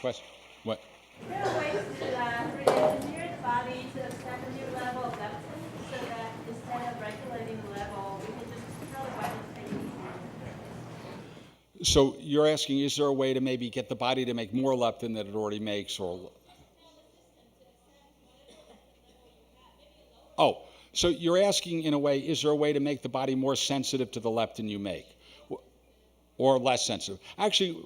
Question? What? Is there a way to re-engineer the body to accept a new level of leptin so that instead of regulating the level, we can just tell the body to take it easy? So you're asking, is there a way to maybe get the body to make more leptin that it already makes, or? Oh, so you're asking in a way, is there a way to make the body more sensitive to the leptin you make, or less sensitive? Actually,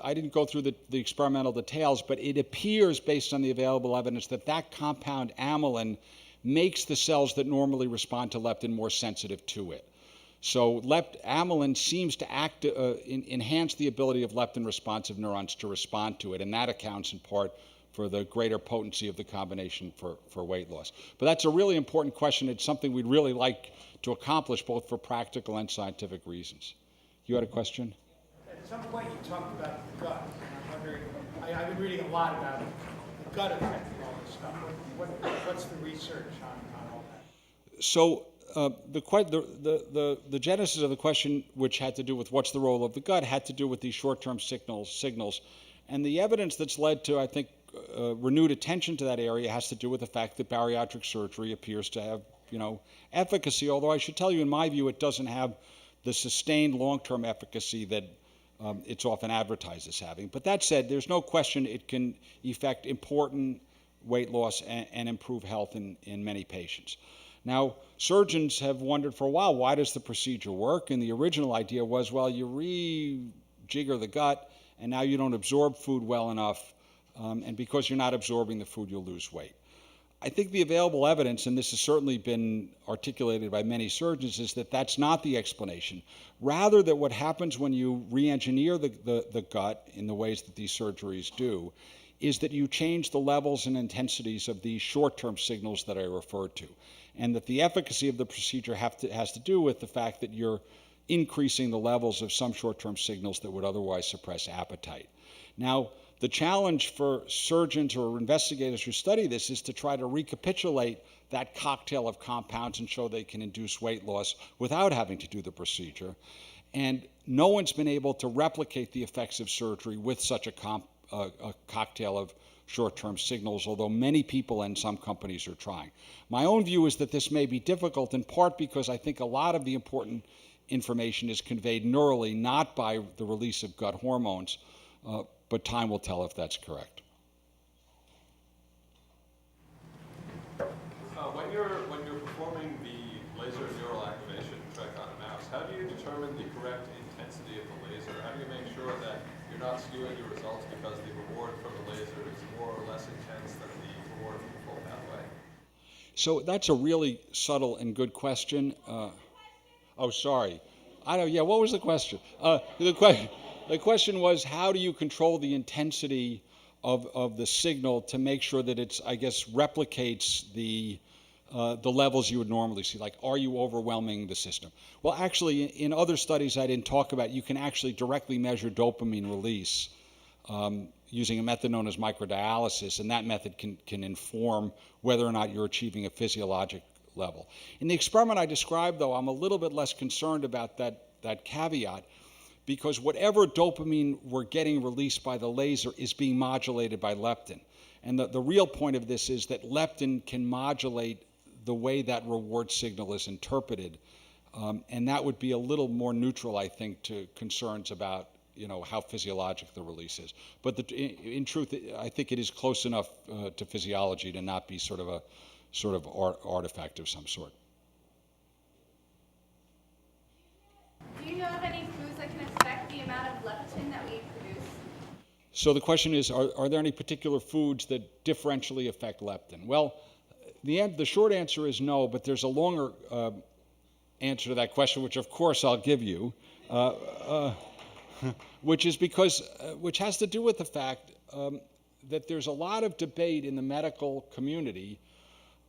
I didn't go through the experimental details, but it appears based on the available evidence that that compound amylin makes the cells that normally respond to leptin more sensitive to it. So amylin seems to enhance the ability of leptin-responsive neurons to respond to it, and that accounts in part for the greater potency of the combination for weight loss. But that's a really important question. It's something we'd really like to accomplish both for practical and scientific reasons. You had a question? At some point you talked about the gut, and I'm wondering, I've been reading a lot about the gut effect of all this stuff. What's the research on all that? So the genesis of the question, which had to do with what's the role of the gut, had to do with these short-term signals. And the evidence that's led to, I think, renewed attention to that area has to do with the fact that bariatric surgery appears to have, efficacy, although I should tell you, in my view, it doesn't have the sustained long-term efficacy that it's often advertised as having. But that said, there's no question it can effect important weight loss and improve health in many patients. Now, surgeons have wondered for a while, why does the procedure work? And the original idea was, well, you rejigger the gut, and now you don't absorb food well enough, and because you're not absorbing the food, you'll lose weight. I think the available evidence, and this has certainly been articulated by many surgeons, is that that's not the explanation. Rather, that what happens when you re-engineer the gut in the ways that these surgeries do is that you change the levels and intensities of these short-term signals that I referred to, and that the efficacy of the procedure has to do with the fact that you're increasing the levels of some short-term signals that would otherwise suppress appetite. Now, the challenge for surgeons or investigators who study this is to try to recapitulate that cocktail of compounds and show they can induce weight loss without having to do the procedure. And no one's been able to replicate the effects of surgery with such a cocktail of short-term signals, although many people and some companies are trying. My own view is that this may be difficult, in part because I think a lot of the important information is conveyed neurally, not by the release of gut hormones, but time will tell if that's correct. When you're performing the laser neural activation check on a mouse, how do you determine the correct intensity of the laser? How do you make sure that you're not skewing your results because the reward from the laser is more or less intense than the reward from the full pathway? So that's a really subtle and good question. Sorry. What was the question? The question was, how do you control the intensity of the signal to make sure that it's, replicates the levels you would normally see? Like, are you overwhelming the system? Well, actually, in other studies I didn't talk about, you can actually directly measure dopamine release using a method known as microdialysis, and that method can inform whether or not you're achieving a physiologic level. In the experiment I described, though, I'm a little bit less concerned about that caveat, because whatever dopamine we're getting released by the laser is being modulated by leptin. And the real point of this is that leptin can modulate the way that reward signal is interpreted. And that would be a little more neutral, I think, to concerns about how physiologic the release is. But in truth, I think it is close enough to physiology to not be sort of artifact of some sort. Do you know of any foods that can affect the amount of leptin that we produce? So the question is, are there any particular foods that differentially affect leptin? Well, the short answer is no, but there's a longer answer to that question, which of course I'll give you, which has to do with the fact that there's a lot of debate in the medical community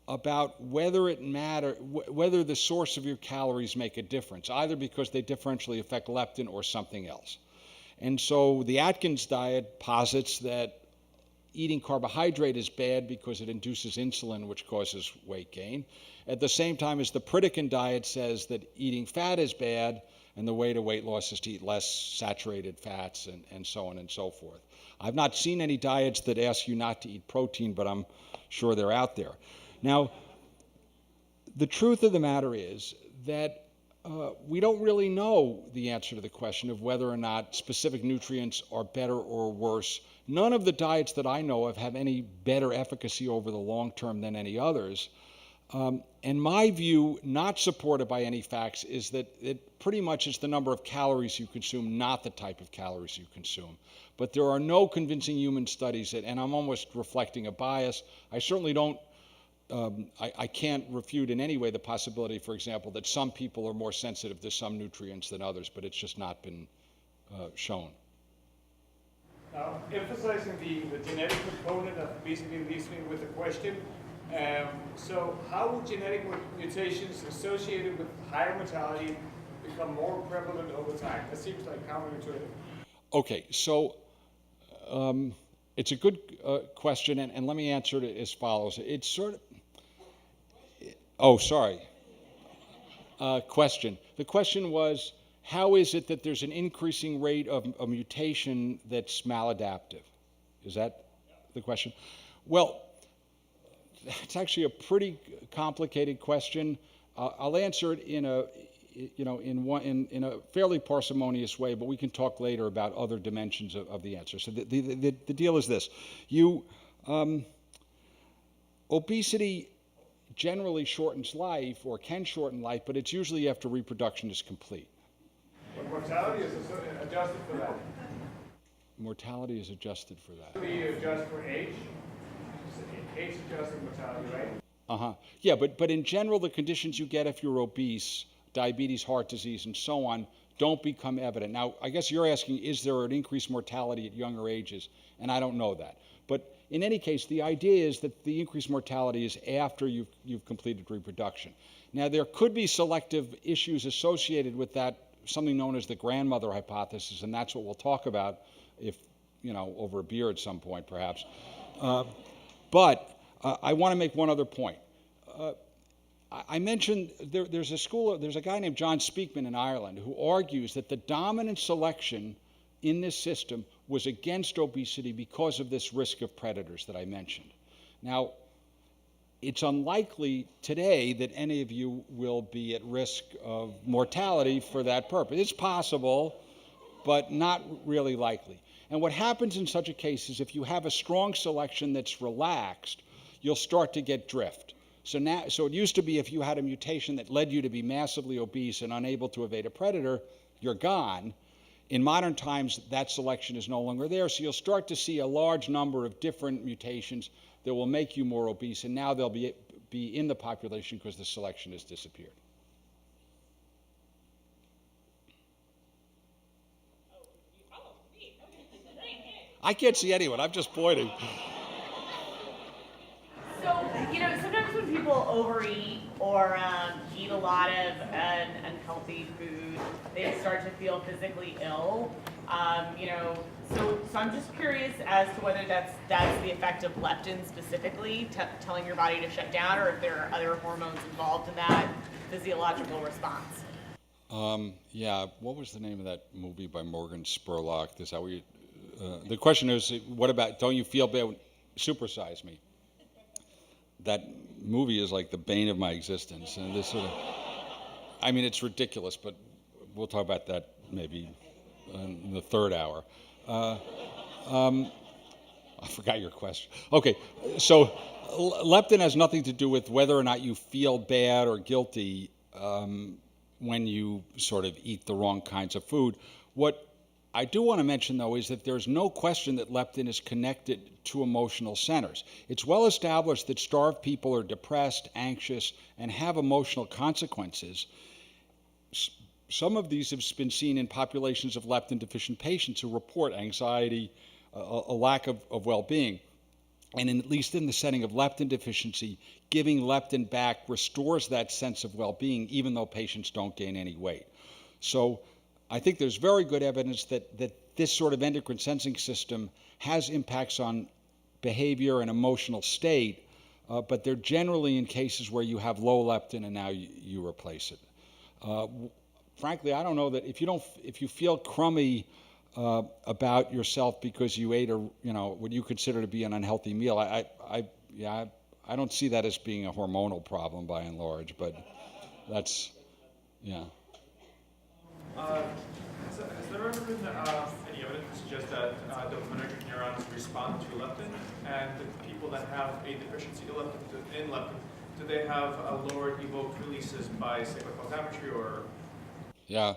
about whether whether the source of your calories make a difference, either because they differentially affect leptin or something else. And so the Atkins diet posits that eating carbohydrate is bad because it induces insulin, which causes weight gain, at the same time as the Pritikin diet says that eating fat is bad, and the way to weight loss is to eat less saturated fats and so on and so forth. I've not seen any diets that ask you not to eat protein, but I'm sure they're out there. Now, the truth of the matter is that we don't really know the answer to the question of whether or not specific nutrients are better or worse. None of the diets that I know of have any better efficacy over the long term than any others. And my view, not supported by any facts, is that it pretty much is the number of calories you consume, not the type of calories you consume. But there are no convincing human studies and I'm almost reflecting a bias. I certainly don't I can't refute in any way the possibility, for example, that some people are more sensitive to some nutrients than others, but it's just not been shown. Emphasizing the genetic component of obesity leaves me with a question. So how would genetic mutations associated with higher mortality become more prevalent over time? That seems like counterintuitive. Okay, so it's a good question, and let me answer it as follows. It's sort of, question. The question was, how is it that there's an increasing rate of a mutation that's maladaptive? Is that the question? Well, it's actually a pretty complicated question. I'll answer it in a fairly parsimonious way, but we can talk later about other dimensions of the answer. So the deal is this: obesity generally shortens life, or can shorten life, but it's usually after reproduction is complete. But mortality is adjusted for that. Mortality is adjusted for that. We adjust for age. Age adjusted mortality, right? Yeah, but in general, the conditions you get if you're obese, diabetes, heart disease, and so on, don't become evident. Now, I guess you're asking, is there an increased mortality at younger ages? And I don't know that. But in any case, the idea is that the increased mortality is after you've completed reproduction. Now, there could be selective issues associated with that, something known as the grandmother hypothesis, and that's what we'll talk about if, over a beer at some point, perhaps. But I want to make one other point. I mentioned there's a guy named John Speakman in Ireland who argues that the dominant selection in this system was against obesity because of this risk of predators that I mentioned. Now, it's unlikely today that any of you will be at risk of mortality for that purpose. It's possible, but not really likely. And what happens in such a case is if you have a strong selection that's relaxed, you'll start to get drift. So it used to be if you had a mutation that led you to be massively obese and unable to evade a predator, you're gone. In modern times, that selection is no longer there, so you'll start to see a large number of different mutations that will make you more obese, and now they'll be in the population because the selection has disappeared. I can't see anyone, I'm just pointing. So, sometimes when people overeat or eat a lot of unhealthy food, they start to feel physically ill. So I'm just curious as to whether that's the effect of leptin specifically, telling your body to shut down, or if there are other hormones involved in that physiological response. Yeah, what was the name of that movie by Morgan Spurlock? Is that what the question is, what about, don't you feel bad? Supersize Me. That movie is like the bane of my existence. And this sort of, it's ridiculous, but we'll talk about that maybe in the third hour. I forgot your question. Okay, so leptin has nothing to do with whether or not you feel bad or guilty when you sort of eat the wrong kinds of food. What I do want to mention, though, is that there's no question that leptin is connected to emotional centers. It's well established that starved people are depressed, anxious, and have emotional consequences. Some of these have been seen in populations of leptin-deficient patients who report anxiety, a lack of well-being. and at least in the setting of leptin deficiency, giving leptin back restores that sense of well-being, even though patients don't gain any weight. So I think there's very good evidence that this sort of endocrine sensing system has impacts on behavior and emotional state, but they're generally in cases where you have low leptin and now you replace it. Frankly, I don't know that if you feel crummy about yourself because you ate what you consider to be an unhealthy meal, I don't see that as being a hormonal problem by and large, but that's, yeah. Has there ever been any evidence to suggest that dopaminergic neurons respond to leptin? And the people that have a deficiency in leptin, do they have lowered evoked releases by cyclophotometry or? Yeah,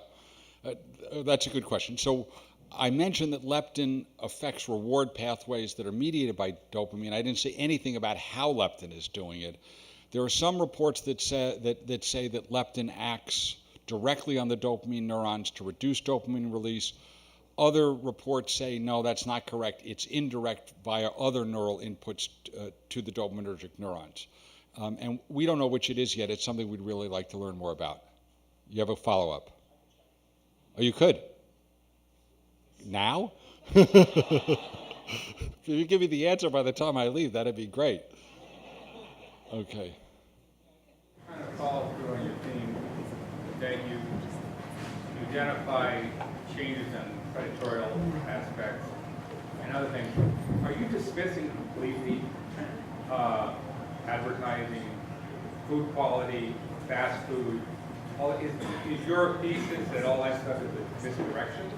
that's a good question. So I mentioned that leptin affects reward pathways that are mediated by dopamine. I didn't say anything about how leptin is doing it. There are some reports that say that leptin acts directly on the dopamine neurons to reduce dopamine release. Other reports say, no, that's not correct. It's indirect via other neural inputs to the dopaminergic neurons. And we don't know which it is yet. It's something we'd really like to learn more about. You have a follow-up? Oh, you could? Now? If you give me the answer by the time I leave, that'd be great. Okay. Kind of follow through on your theme that you identify changes in predatory aspects and other things. Are you dismissing completely advertising, food quality, fast food? Is your thesis that all that stuff is a misdirection,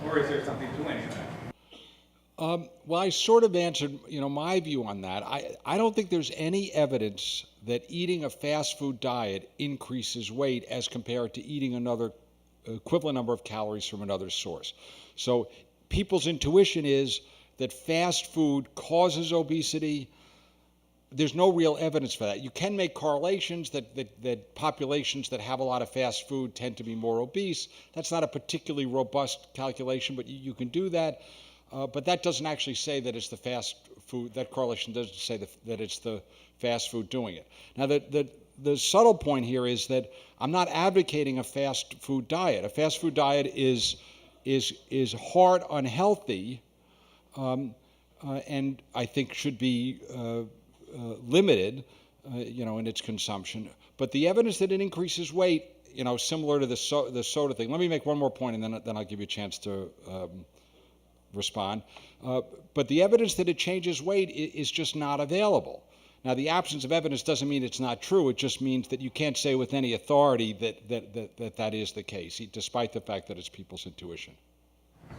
or is there something to any of that? Well, I sort of answered, my view on that. I don't think there's any evidence that eating a fast food diet increases weight as compared to eating another equivalent number of calories from another source. So people's intuition is that fast food causes obesity. There's no real evidence for that. You can make correlations that populations that have a lot of fast food tend to be more obese. That's not a particularly robust calculation, but you can do that. But that doesn't actually say that it's the fast food. That correlation doesn't say that it's the fast food doing it. Now, the subtle point here is that I'm not advocating a fast food diet. A fast food diet is hard unhealthy, and I think should be limited, in its consumption. But the evidence that it increases weight, similar to the soda thing. Let me make one more point, and then I'll give you a chance to respond. But the evidence that it changes weight is just not available. Now, the absence of evidence doesn't mean it's not true. It just means that you can't say with any authority that is the case, despite the fact that it's people's intuition.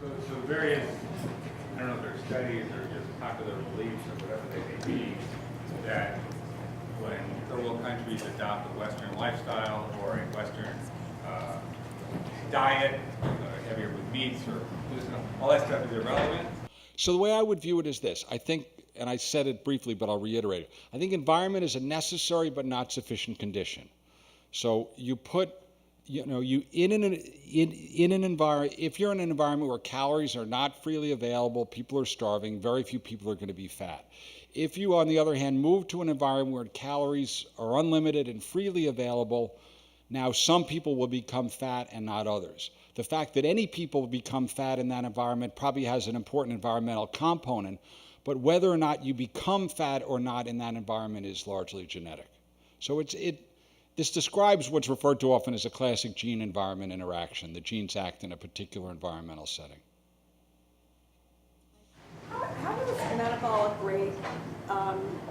So various, I don't know if they're studies or just popular beliefs or whatever they may be, that when third world countries adopt a Western lifestyle or a Western diet, heavier with meats or all that stuff is irrelevant. So the way I would view it is this. I think, and I said it briefly, but I'll reiterate it. I think environment is a necessary but not sufficient condition. So you put, you in an environment, if you're in an environment where calories are not freely available, people are starving, very few people are going to be fat. If you, on the other hand, move to an environment where calories are unlimited and freely available, now some people will become fat and not others. The fact that any people become fat in that environment probably has an important environmental component, but whether or not you become fat or not in that environment is largely genetic. So this describes what's referred to often as a classic gene-environment interaction. The genes act in a particular environmental setting. How does metabolic rate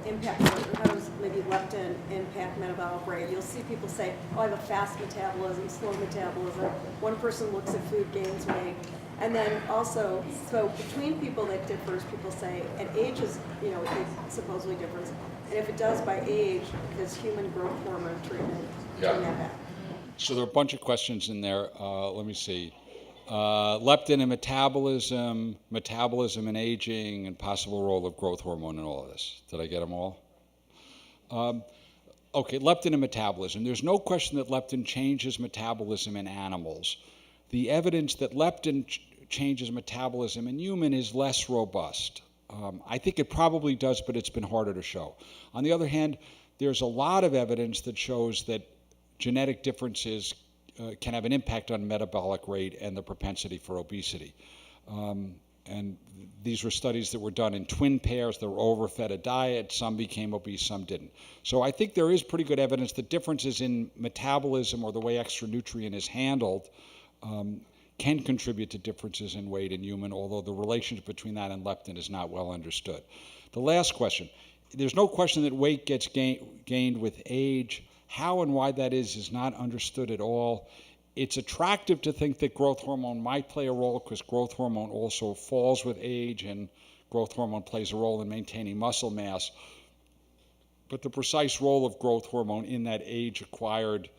impact, how does maybe leptin impact metabolic rate? You'll see people say, oh, I have a fast metabolism, slow metabolism. One person looks at food, gains weight. And then also, so between people that differs, people say, and age is, supposedly different. And if it does by age, does human growth hormone treatment turn that back? So there are a bunch of questions in there. Let me see. Leptin and metabolism and aging, and possible role of growth hormone in all of this. Did I get them all? Okay, leptin and metabolism. There's no question that leptin changes metabolism in animals. The evidence that leptin changes metabolism in human is less robust. I think it probably does, but it's been harder to show. On the other hand, there's a lot of evidence that shows that genetic differences can have an impact on metabolic rate and the propensity for obesity. And these were studies that were done in twin pairs that were overfed a diet. Some became obese, some didn't. So I think there is pretty good evidence that differences in metabolism or the way extra nutrient is handled can contribute to differences in weight in human, although the relationship between that and leptin is not well understood. The last question. There's no question that weight gets gained with age. How and why that is not understood at all. It's attractive to think that growth hormone might play a role because growth hormone also falls with age, and growth hormone plays a role in maintaining muscle mass. But the precise role of growth hormone in that age-acquired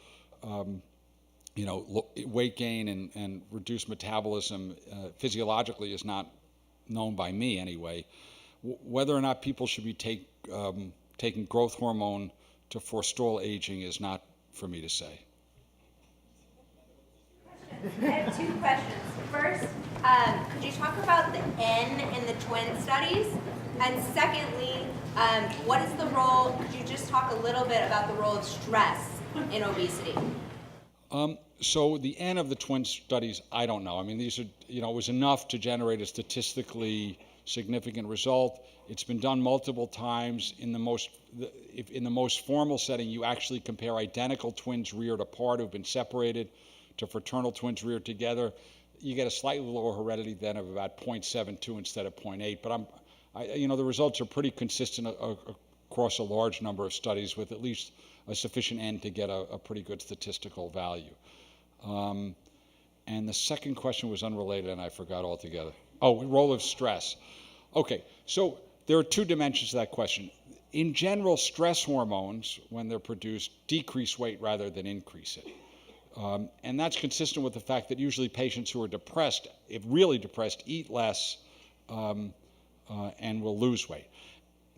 weight gain and reduced metabolism physiologically is not known by me anyway. Whether or not people should be taking growth hormone to forestall aging is not for me to say. I have two questions. First, could you talk about the N in the twin studies? And secondly, what is the role, could you just talk a little bit about the role of stress in obesity? So the N of the twin studies, I don't know. I mean, these are, it was enough to generate a statistically significant result. It's been done multiple times. In the most formal setting, you actually compare identical twins reared apart who've been separated to fraternal twins reared together. You get a slightly lower heredity then of about 0.72 instead of 0.8. But the results are pretty consistent across a large number of studies with at least a sufficient N to get a pretty good statistical value. And the second question was unrelated, and I forgot altogether. Oh, role of stress. Okay, so there are two dimensions to that question. In general, stress hormones, when they're produced, decrease weight rather than increase it. And that's consistent with the fact that usually patients who are depressed, if really depressed, eat less and will lose weight.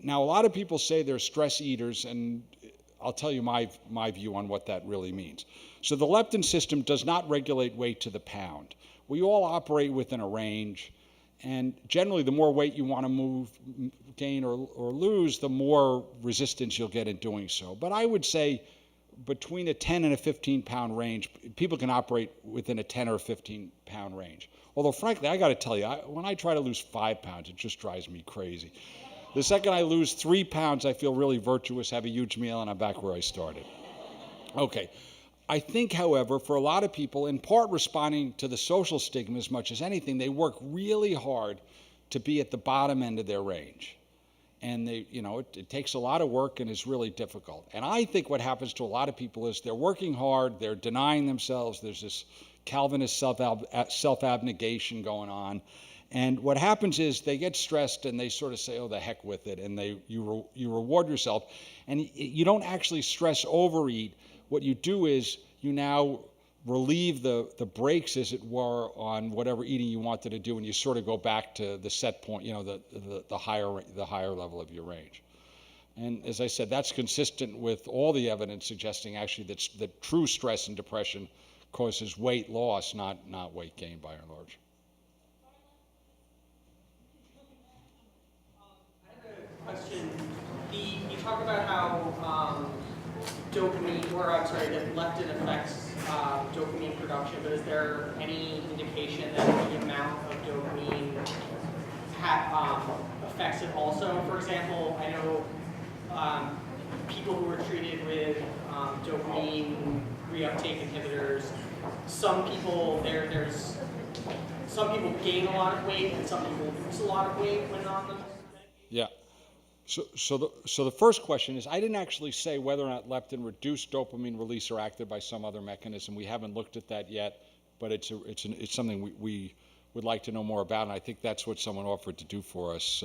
Now, a lot of people say they're stress eaters, and I'll tell you my view on what that really means. So the leptin system does not regulate weight to the pound. We all operate within a range, and generally the more weight you want to gain or lose, the more resistance you'll get in doing so. But I would say between a 10 and a 15 pound range, people can operate within a 10 or 15 pound range. Although frankly, I got to tell you, when I try to lose 5 pounds, it just drives me crazy. The second I lose 3 pounds, I feel really virtuous, have a huge meal, and I'm back where I started. Okay. I think, however, for a lot of people, in part responding to the social stigma as much as anything, they work really hard to be at the bottom end of their range. And it takes a lot of work and is really difficult. And I think what happens to a lot of people is they're working hard, they're denying themselves, there's this Calvinist self-abnegation going on. And what happens is they get stressed and they sort of say, oh, the heck with it, and you reward yourself. And you don't actually stress overeat. What you do is you now relieve the brakes, as it were, on whatever eating you wanted to do, and you sort of go back to the set point, the higher level of your range. And as I said, that's consistent with all the evidence suggesting actually that true stress and depression causes weight loss, not weight gain by and large. I have a question. You talk about how that leptin affects dopamine production, but is there any indication that the amount of dopamine affects it also? For example, I know people who are treated with dopamine reuptake inhibitors, some people gain a lot of weight and some people lose a lot of weight when on them. Yeah. So the first question is, I didn't actually say whether or not leptin reduced dopamine release or acted by some other mechanism. We haven't looked at that yet, but it's something we would like to know more about, and I think that's what someone offered to do for us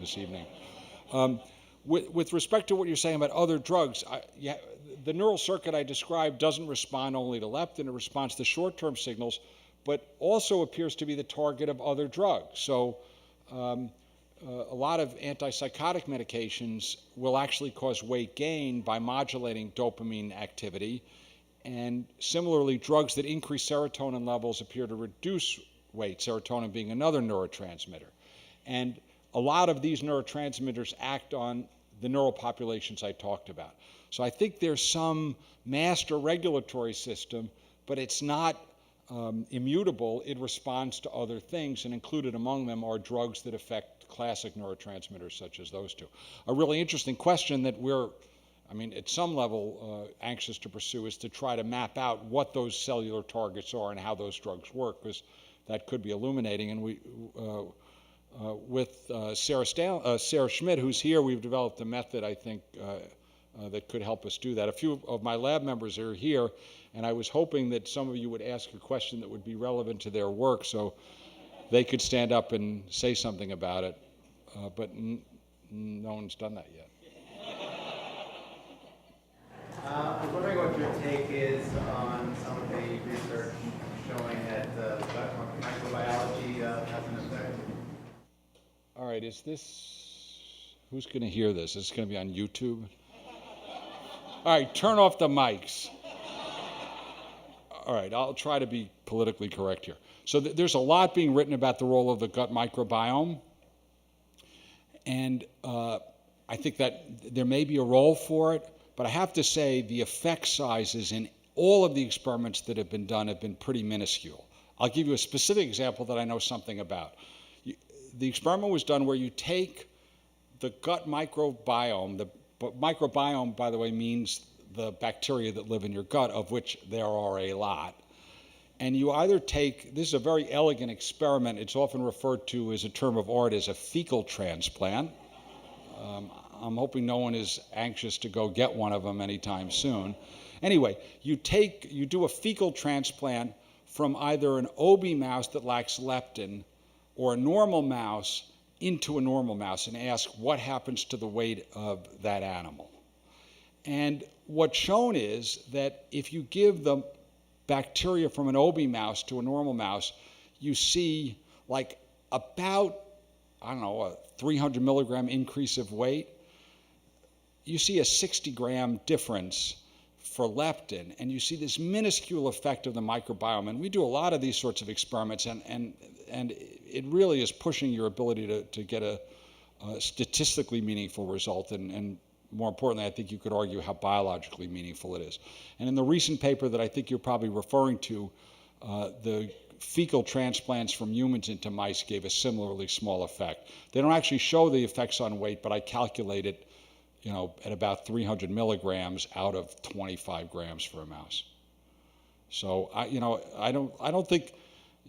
this evening. With respect to what you're saying about other drugs, the neural circuit I described doesn't respond only to leptin, it responds to short-term signals, but also appears to be the target of other drugs. So a lot of antipsychotic medications will actually cause weight gain by modulating dopamine activity. And similarly, drugs that increase serotonin levels appear to reduce weight, serotonin being another neurotransmitter. And a lot of these neurotransmitters act on the neural populations I talked about. So I think there's some master regulatory system, but it's not immutable. It responds to other things, and included among them are drugs that affect classic neurotransmitters such as those two. A really interesting question that we're, at some level anxious to pursue is to try to map out what those cellular targets are and how those drugs work, because that could be illuminating. And we, with Sarah Schmidt, who's here, we've developed a method, I think, that could help us do that. A few of my lab members are here, and I was hoping that some of you would ask a question that would be relevant to their work so they could stand up and say something about it, but no one's done that yet. I was wondering what your take is on some of the research showing that gut microbiology has an effect. All right, who's going to hear this? Is it going to be on YouTube? All right, turn off the mics. All right, I'll try to be politically correct here. So there's a lot being written about the role of the gut microbiome, and I think that there may be a role for it, but I have to say the effect sizes in all of the experiments that have been done have been pretty minuscule. I'll give you a specific example that I know something about. The experiment was done where you take the gut microbiome, the microbiome, by the way, means the bacteria that live in your gut, of which there are a lot. And you either take, this is a very elegant experiment, it's often referred to as a term of art as a fecal transplant. I'm hoping no one is anxious to go get one of them anytime soon. Anyway, you do a fecal transplant from either an obese mouse that lacks leptin or a normal mouse into a normal mouse and ask what happens to the weight of that animal. And what's shown is that if you give the bacteria from an obese mouse to a normal mouse, you see like about, a 300 milligram increase of weight. You see a 60-gram difference for leptin, and you see this minuscule effect of the microbiome. And we do a lot of these sorts of experiments, and it really is pushing your ability to get a statistically meaningful result, and more importantly, I think you could argue how biologically meaningful it is. And in the recent paper that I think you're probably referring to, the fecal transplants from humans into mice gave a similarly small effect. They don't actually show the effects on weight, but I calculated, at about 300 milligrams out of 25 grams for a mouse. So I don't think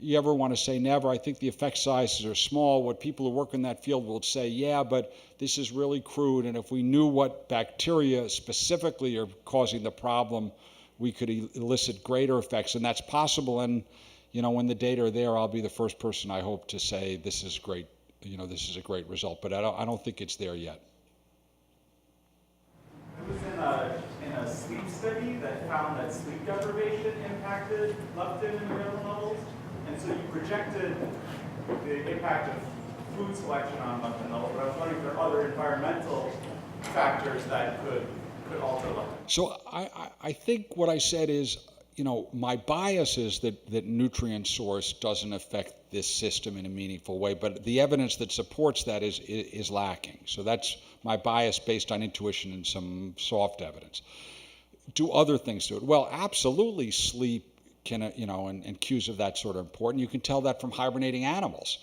you ever want to say never. I think the effect sizes are small. What people who work in that field will say, yeah, but this is really crude, and if we knew what bacteria specifically are causing the problem, we could elicit greater effects, and that's possible. And when the data are there, I'll be the first person, I hope, to say this is great. This is a great result, but I don't think it's there yet. It was in a sleep study that found that sleep deprivation impacted leptin and renal levels. And so you projected the impact of food selection on leptin levels, but I was wondering if there are other environmental factors that could alter leptin. So I think what I said is, my bias is that nutrient source doesn't affect this system in a meaningful way, but the evidence that supports that is lacking. So that's my bias based on intuition and some soft evidence. Do other things do it? Well, absolutely sleep can, and cues of that sort are important. You can tell that from hibernating animals.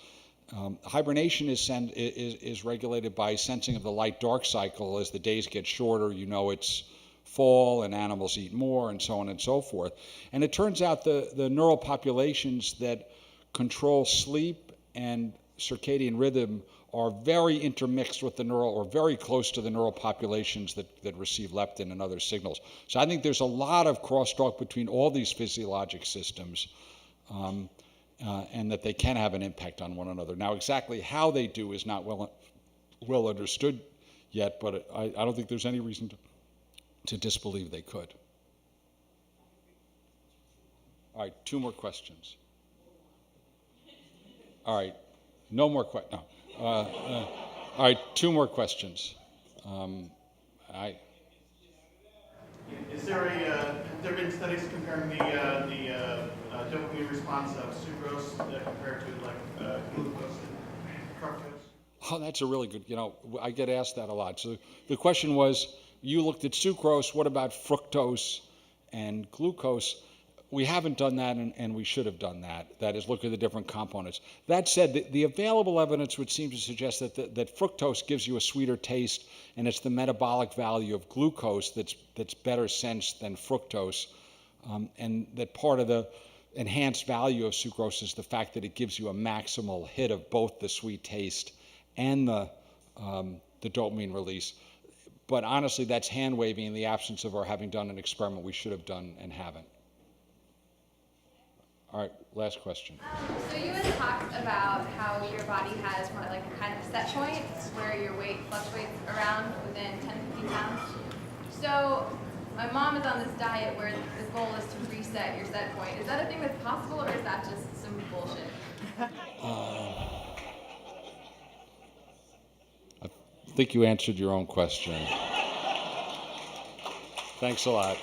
Hibernation is regulated by sensing of the light-dark cycle. As the days get shorter, it's fall and animals eat more and so on and so forth. And it turns out the neural populations that control sleep and circadian rhythm are very intermixed with the neural, or very close to the neural populations that receive leptin and other signals. So I think there's a lot of crosstalk between all these physiologic systems, and that they can have an impact on one another. Now, exactly how they do is not well understood yet, but I don't think there's any reason to disbelieve they could. All right, 2 more questions. All right, no more questions. No. All right, 2 more questions. Is there have there been studies comparing the dopamine response of sucrose compared to like glucose and fructose? Oh, that's a really good, I get asked that a lot. So the question was, you looked at sucrose, what about fructose and glucose? We haven't done that, and we should have done that. That is, look at the different components. That said, the available evidence would seem to suggest that fructose gives you a sweeter taste, and it's the metabolic value of glucose that's better sensed than fructose, and that part of the enhanced value of sucrose is the fact that it gives you a maximal hit of both the sweet taste and the dopamine release. But honestly, that's hand-waving in the absence of our having done an experiment we should have done and haven't. All right, last question. So you had talked about how your body has more like a kind of set point where your weight fluctuates around within 10, 15 pounds. So my mom is on this diet where the goal is to reset your set point. Is that a thing that's possible, or is that just some bullshit? I think you answered your own question. Thanks a lot.